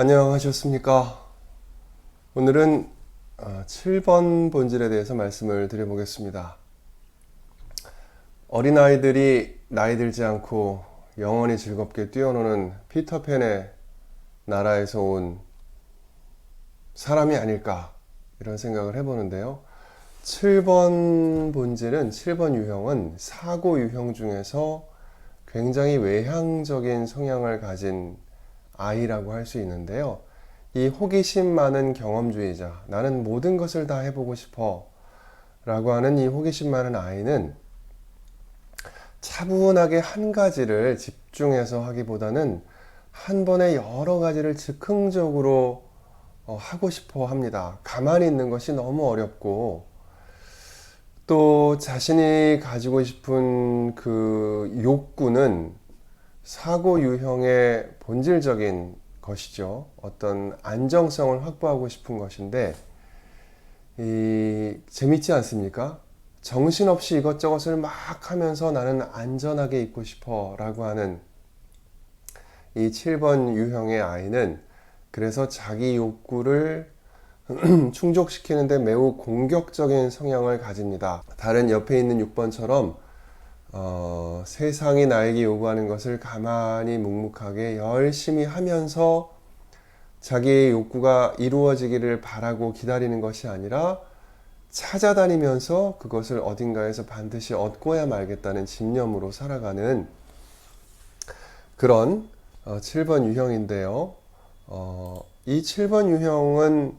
안녕하셨습니까? 오늘은 7번 본질에 대해서 말씀을 드려보겠습니다. 어린아이들이 나이 들지 않고 영원히 즐겁게 뛰어노는 피터팬의 나라에서 온 사람이 아닐까 이런 생각을 해보는데요. 7번 본질은 7번 유형은 사고 유형 중에서 굉장히 외향적인 성향을 가진 아이라고 할 수 있는데요. 이 호기심 많은 경험주의자, 나는 모든 것을 다 해보고 싶어 라고 하는 이 호기심 많은 아이는 차분하게 한 가지를 집중해서 하기보다는 한 번에 여러 가지를 즉흥적으로 하고 싶어 합니다. 가만히 있는 것이 너무 어렵고 또 자신이 가지고 싶은 그 욕구는 사고 유형의 본질적인 것이죠. 어떤 안정성을 확보하고 싶은 것인데 재밌지 않습니까? 정신없이 이것저것을 막 하면서 나는 안전하게 있고 싶어 라고 하는 이 7번 유형의 아이는 그래서 자기 욕구를 충족시키는데 매우 공격적인 성향을 가집니다. 다른 옆에 있는 6번처럼 세상이 나에게 요구하는 것을 가만히 묵묵하게 열심히 하면서 자기의 욕구가 이루어지기를 바라고 기다리는 것이 아니라 찾아다니면서 그것을 어딘가에서 반드시 얻고야 말겠다는 집념으로 살아가는 그런 7번 유형인데요. 이 7번 유형은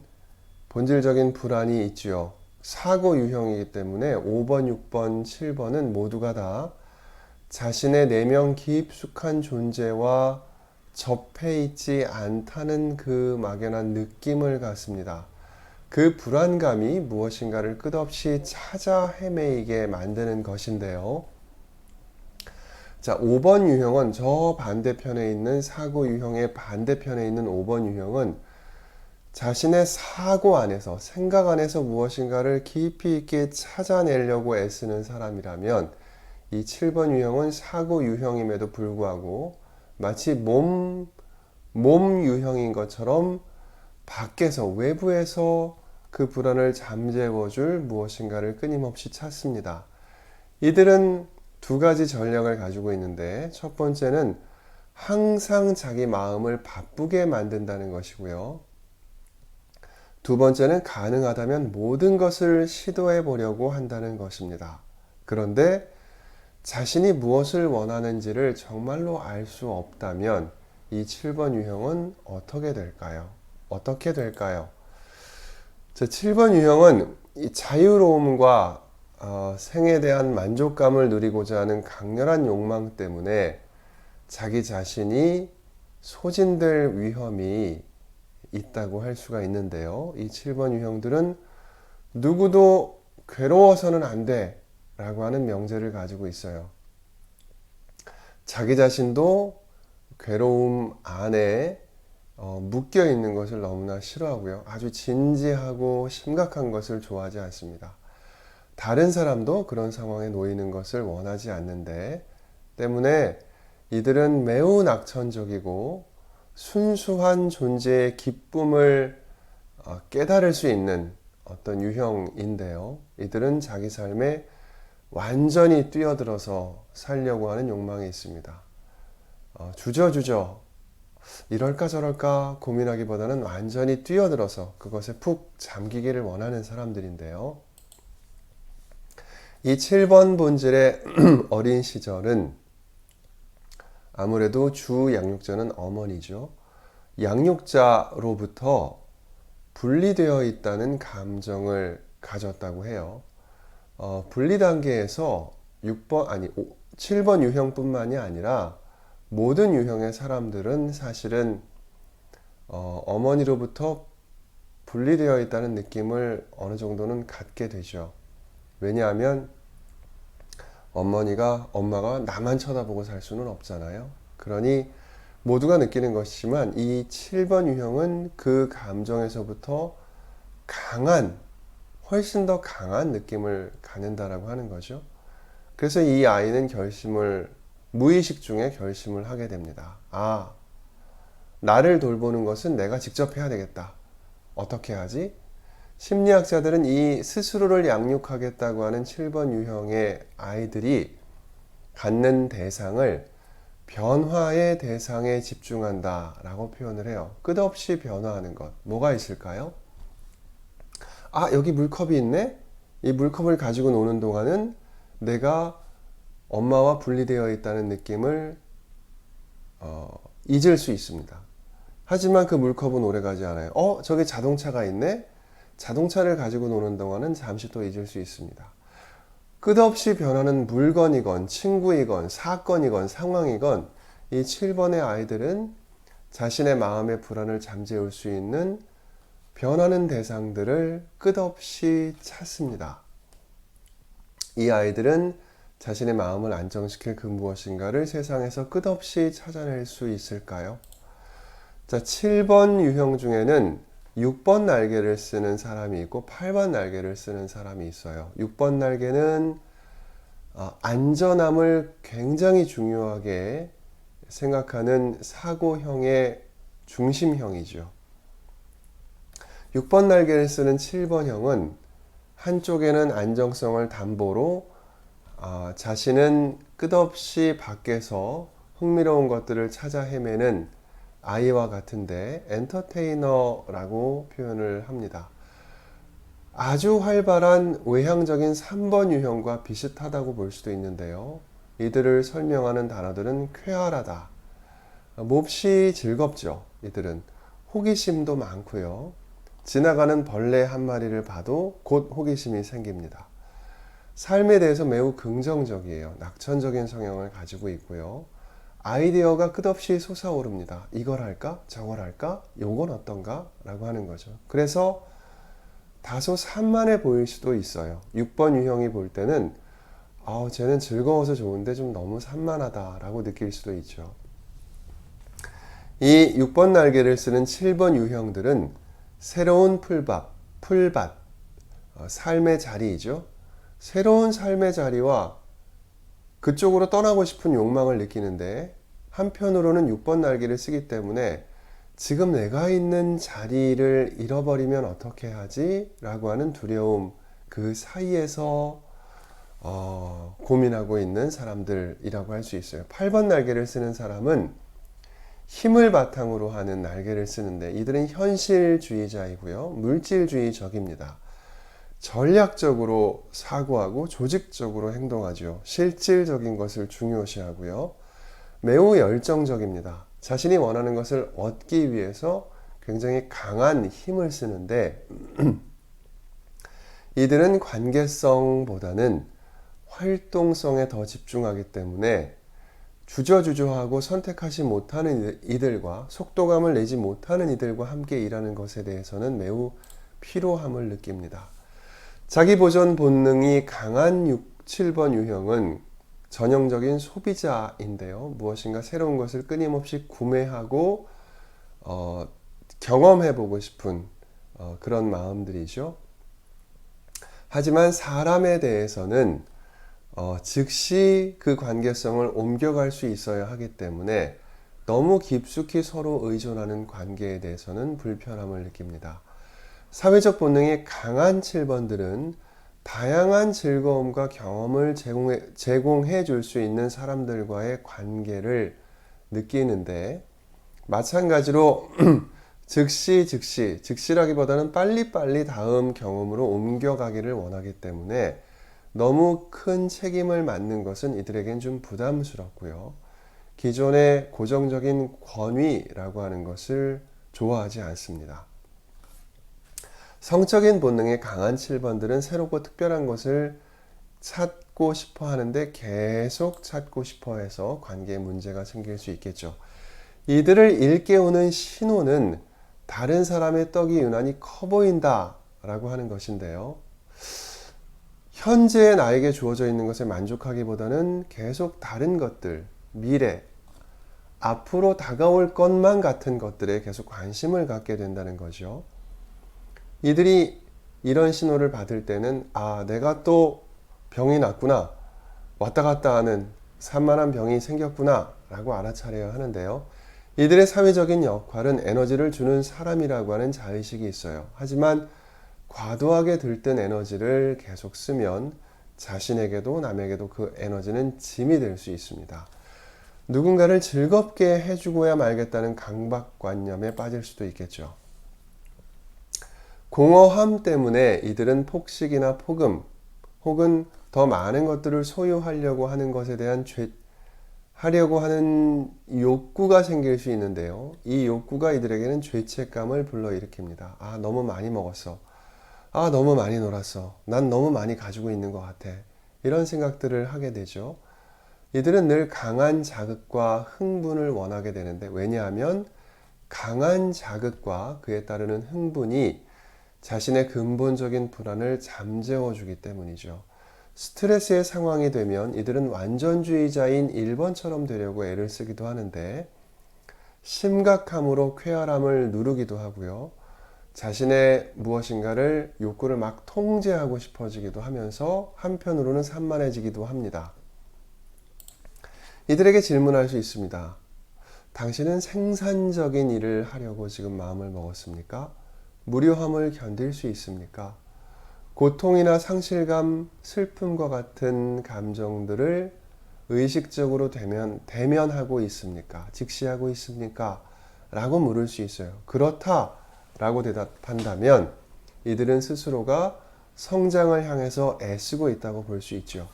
본질적인 불안이 있지요. 사고 유형이기 때문에 5번, 6번, 7번은 모두가 다 자신의 내면 깊숙한 존재와 접해 있지 않다는 그 막연한 느낌을 갖습니다. 그 불안감이 무엇인가를 끝없이 찾아 헤매이게 만드는 것인데요. 자, 5번 유형은 저 반대편에 있는 사고 유형의 반대편에 있는 5번 유형은 자신의 사고 안에서, 생각 안에서 무엇인가를 깊이 있게 찾아내려고 애쓰는 사람이라면 이 7번 유형은 사고 유형임에도 불구하고 마치 몸 유형인 것처럼 밖에서, 외부에서 그 불안을 잠재워줄 무엇인가를 끊임없이 찾습니다. 이들은 두 가지 전략을 가지고 있는데 첫 번째는 항상 자기 마음을 바쁘게 만든다는 것이고요. 두 번째는 가능하다면 모든 것을 시도해 보려고 한다는 것입니다. 그런데 자신이 무엇을 원하는지를 정말로 알 수 없다면 이 7번 유형은 어떻게 될까요? 어떻게 될까요? 7번 유형은 이 자유로움과 생에 대한 만족감을 누리고자 하는 강렬한 욕망 때문에 자기 자신이 소진될 위험이 있다고 할 수가 있는데요. 이 7번 유형들은 누구도 괴로워서는 안 돼 라고 하는 명제를 가지고 있어요. 자기 자신도 괴로움 안에 묶여 있는 것을 너무나 싫어하고요. 아주 진지하고 심각한 것을 좋아하지 않습니다. 다른 사람도 그런 상황에 놓이는 것을 원하지 않는데 때문에 이들은 매우 낙천적이고 순수한 존재의 기쁨을 깨달을 수 있는 어떤 유형인데요. 이들은 자기 삶에 완전히 뛰어들어서 살려고 하는 욕망이 있습니다. 주저주저 이럴까 저럴까 고민하기보다는 완전히 뛰어들어서 그것에 푹 잠기기를 원하는 사람들인데요. 이 7번 본질의 어린 시절은 아무래도 주 양육자는 어머니죠. 양육자로부터 분리되어 있다는 감정을 가졌다고 해요. 분리 단계에서 7번 유형뿐만이 아니라 모든 유형의 사람들은 사실은 어머니로부터 분리되어 있다는 느낌을 어느 정도는 갖게 되죠. 왜냐하면 엄마가 나만 쳐다보고 살 수는 없잖아요. 그러니 모두가 느끼는 것이지만 이 7번 유형은 그 감정에서부터 훨씬 더 강한 느낌을 갖는다라고 하는 거죠. 그래서 이 아이는 무의식 중에 결심을 하게 됩니다. 나를 돌보는 것은 내가 직접 해야 되겠다. 어떻게 하지? 심리학자들은 이 스스로를 양육하겠다고 하는 7번 유형의 아이들이 갖는 대상을 변화의 대상에 집중한다 라고 표현을 해요. 끝없이 변화하는 것. 뭐가 있을까요? 아, 여기 물컵이 있네? 이 물컵을 가지고 노는 동안은 내가 엄마와 분리되어 있다는 느낌을 잊을 수 있습니다. 하지만 그 물컵은 오래가지 않아요. 저기 자동차가 있네? 자동차를 가지고 노는 동안은 잠시 또 잊을 수 있습니다. 끝없이 변하는 물건이건 친구이건 사건이건 상황이건 이 7번의 아이들은 자신의 마음의 불안을 잠재울 수 있는 변하는 대상들을 끝없이 찾습니다. 이 아이들은 자신의 마음을 안정시킬 그 무엇인가를 세상에서 끝없이 찾아낼 수 있을까요? 자, 7번 유형 중에는 6번 날개를 쓰는 사람이 있고 8번 날개를 쓰는 사람이 있어요. 6번 날개는 안전함을 굉장히 중요하게 생각하는 사고형의 중심형이죠. 6번 날개를 쓰는 7번형은 한쪽에는 안정성을 담보로 자신은 끝없이 밖에서 흥미로운 것들을 찾아 헤매는 아이와 같은데 엔터테이너라고 표현을 합니다. 아주 활발한 외향적인 3번 유형과 비슷하다고 볼 수도 있는데요. 이들을 설명하는 단어들은 쾌활하다, 몹시 즐겁죠. 이들은 호기심도 많고요. 지나가는 벌레 한 마리를 봐도 곧 호기심이 생깁니다. 삶에 대해서 매우 긍정적이에요. 낙천적인 성향을 가지고 있고요. 아이디어가 끝없이 솟아오릅니다. 이걸 할까? 저걸 할까? 요건 어떤가? 라고 하는 거죠. 그래서 다소 산만해 보일 수도 있어요. 6번 유형이 볼 때는 쟤는 즐거워서 좋은데 좀 너무 산만하다 라고 느낄 수도 있죠. 이 6번 날개를 쓰는 7번 유형들은 새로운 풀밭, 삶의 자리이죠. 새로운 삶의 자리와 그쪽으로 떠나고 싶은 욕망을 느끼는데 한편으로는 6번 날개를 쓰기 때문에 지금 내가 있는 자리를 잃어버리면 어떻게 하지? 라고 하는 두려움, 그 사이에서 고민하고 있는 사람들이라고 할 수 있어요. 8번 날개를 쓰는 사람은 힘을 바탕으로 하는 날개를 쓰는데 이들은 현실주의자이고요. 물질주의적입니다. 전략적으로 사고하고 조직적으로 행동하죠. 실질적인 것을 중요시하고요. 매우 열정적입니다. 자신이 원하는 것을 얻기 위해서 굉장히 강한 힘을 쓰는데 이들은 관계성보다는 활동성에 더 집중하기 때문에 주저주저하고 선택하지 못하는 이들과 속도감을 내지 못하는 이들과 함께 일하는 것에 대해서는 매우 피로함을 느낍니다. 자기 보존 본능이 강한 7번 유형은 전형적인 소비자인데요. 무엇인가 새로운 것을 끊임없이 구매하고 경험해보고 싶은 그런 마음들이죠. 하지만 사람에 대해서는 즉시 그 관계성을 옮겨갈 수 있어야 하기 때문에 너무 깊숙이 서로 의존하는 관계에 대해서는 불편함을 느낍니다. 사회적 본능이 강한 7번들은 다양한 즐거움과 경험을 제공해 줄 수 있는 사람들과의 관계를 느끼는데 마찬가지로 즉시라기보다는 빨리빨리 다음 경험으로 옮겨가기를 원하기 때문에 너무 큰 책임을 맡는 것은 이들에겐 좀 부담스럽고요. 기존의 고정적인 권위라고 하는 것을 좋아하지 않습니다. 성적인 본능이 강한 7번들은 새롭고 특별한 것을 찾고 싶어 하는데 계속 찾고 싶어 해서 관계에 문제가 생길 수 있겠죠. 이들을 일깨우는 신호는 다른 사람의 떡이 유난히 커 보인다 라고 하는 것인데요. 현재 나에게 주어져 있는 것에 만족하기보다는 계속 다른 것들, 미래, 앞으로 다가올 것만 같은 것들에 계속 관심을 갖게 된다는 거죠. 이들이 이런 신호를 받을 때는 내가 또 병이 났구나, 왔다 갔다 하는 산만한 병이 생겼구나 라고 알아차려야 하는데요. 이들의 사회적인 역할은 에너지를 주는 사람이라고 하는 자의식이 있어요. 하지만 과도하게 들뜬 에너지를 계속 쓰면 자신에게도 남에게도 그 에너지는 짐이 될 수 있습니다. 누군가를 즐겁게 해주고야 말겠다는 강박관념에 빠질 수도 있겠죠. 공허함 때문에 이들은 폭식이나 폭음 혹은 더 많은 것들을 소유하려고 하는 것에 대한 하려고 하는 욕구가 생길 수 있는데요. 이 욕구가 이들에게는 죄책감을 불러일으킵니다. 아, 너무 많이 먹었어. 아, 너무 많이 놀았어. 난 너무 많이 가지고 있는 것 같아. 이런 생각들을 하게 되죠. 이들은 늘 강한 자극과 흥분을 원하게 되는데, 왜냐하면 강한 자극과 그에 따르는 흥분이 자신의 근본적인 불안을 잠재워주기 때문이죠. 스트레스의 상황이 되면 이들은 완전주의자인 1번처럼 되려고 애를 쓰기도 하는데, 심각함으로 쾌활함을 누르기도 하고요. 자신의 무엇인가를 욕구를 막 통제하고 싶어지기도 하면서 한편으로는 산만해지기도 합니다. 이들에게 질문할 수 있습니다. 당신은 생산적인 일을 하려고 지금 마음을 먹었습니까? 무료함을 견딜 수 있습니까? 고통이나 상실감, 슬픔과 같은 감정들을 의식적으로 대면하고 있습니까? 직시하고 있습니까? 라고 물을 수 있어요. 그렇다 라고 대답한다면 이들은 스스로가 성장을 향해서 애쓰고 있다고 볼 수 있죠.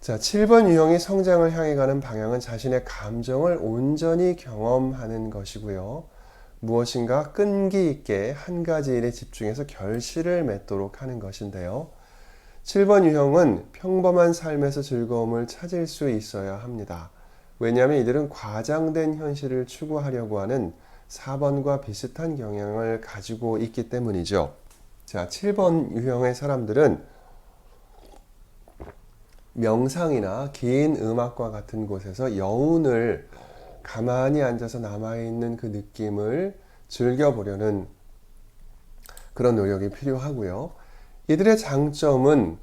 자, 7번 유형이 성장을 향해 가는 방향은 자신의 감정을 온전히 경험하는 것이고요. 무엇인가 끈기 있게 한 가지 일에 집중해서 결실을 맺도록 하는 것인데요. 7번 유형은 평범한 삶에서 즐거움을 찾을 수 있어야 합니다. 왜냐하면 이들은 과장된 현실을 추구하려고 하는 4번과 비슷한 경향을 가지고 있기 때문이죠. 자, 7번 유형의 사람들은 명상이나 긴 음악과 같은 곳에서 여운을 가만히 앉아서 남아있는 그 느낌을 즐겨보려는 그런 노력이 필요하고요. 이들의 장점은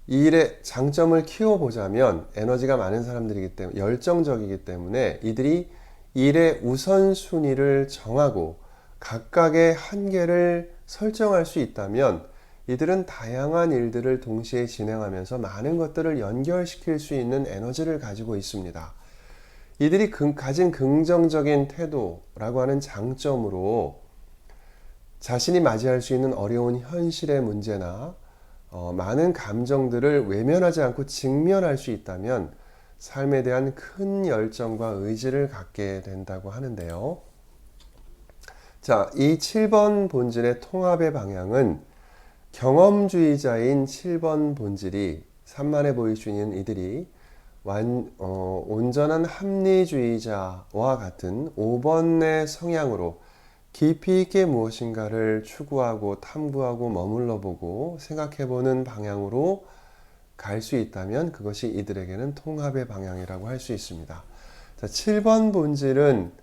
이 일의 장점을 키워보자면 에너지가 많은 사람들이기 때문에 열정적이기 때문에 이들이 일의 우선순위를 정하고 각각의 한계를 설정할 수 있다면 이들은 다양한 일들을 동시에 진행하면서 많은 것들을 연결시킬 수 있는 에너지를 가지고 있습니다. 이들이 가진 긍정적인 태도라고 하는 장점으로 자신이 맞이할 수 있는 어려운 현실의 문제나 많은 감정들을 외면하지 않고 직면할 수 있다면 삶에 대한 큰 열정과 의지를 갖게 된다고 하는데요. 자, 이 7번 본질의 통합의 방향은 경험주의자인 7번 본질이 산만해 보일 수 있는 이들이 온전한 합리주의자와 같은 5번의 성향으로 깊이 있게 무엇인가를 추구하고 탐구하고 머물러 보고 생각해 보는 방향으로 갈 수 있다면 그것이 이들에게는 통합의 방향이라고 할 수 있습니다. 자, 7번 본질은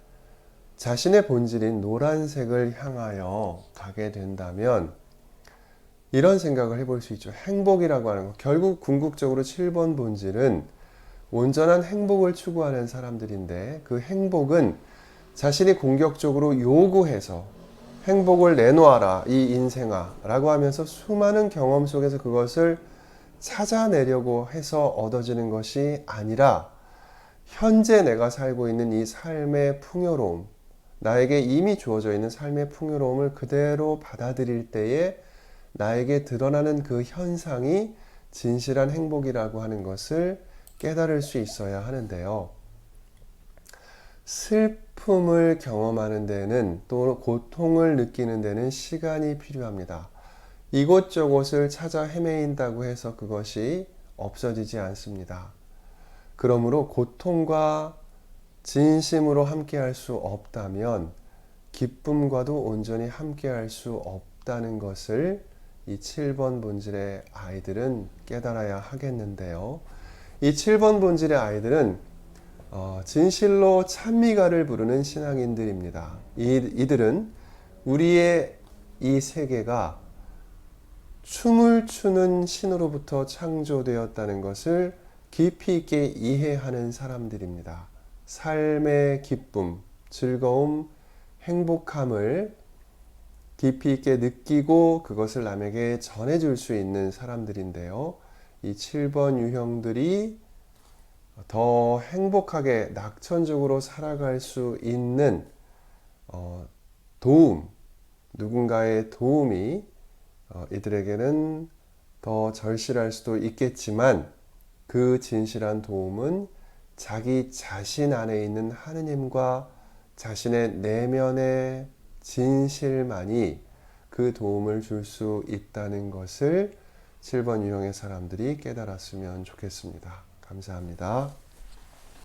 자신의 본질인 노란색을 향하여 가게 된다면 이런 생각을 해볼 수 있죠. 행복이라고 하는 것. 결국 궁극적으로 7번 본질은 온전한 행복을 추구하는 사람들인데 그 행복은 자신이 공격적으로 요구해서 행복을 내놓아라 이 인생아 라고 하면서 수많은 경험 속에서 그것을 찾아내려고 해서 얻어지는 것이 아니라 현재 내가 살고 있는 이 삶의 풍요로움, 나에게 이미 주어져 있는 삶의 풍요로움을 그대로 받아들일 때에 나에게 드러나는 그 현상이 진실한 행복이라고 하는 것을 깨달을 수 있어야 하는데요. 슬픔을 경험하는 데는 또 고통을 느끼는 데는 시간이 필요합니다. 이곳저곳을 찾아 헤매인다고 해서 그것이 없어지지 않습니다. 그러므로 고통과 진심으로 함께할 수 없다면 기쁨과도 온전히 함께할 수 없다는 것을 이 7번 본질의 아이들은 깨달아야 하겠는데요. 이 7번 본질의 아이들은 진실로 찬미가를 부르는 신앙인들입니다. 이들은 우리의 이 세계가 춤을 추는 신으로부터 창조되었다는 것을 깊이 있게 이해하는 사람들입니다. 삶의 기쁨, 즐거움, 행복함을 깊이 있게 느끼고 그것을 남에게 전해줄 수 있는 사람들인데요. 이 7번 유형들이 더 행복하게 낙천적으로 살아갈 수 있는 도움, 누군가의 도움이 이들에게는 더 절실할 수도 있겠지만 그 진실한 도움은 자기 자신 안에 있는 하느님과 자신의 내면의 진실만이 그 도움을 줄 수 있다는 것을 7번 유형의 사람들이 깨달았으면 좋겠습니다. 감사합니다.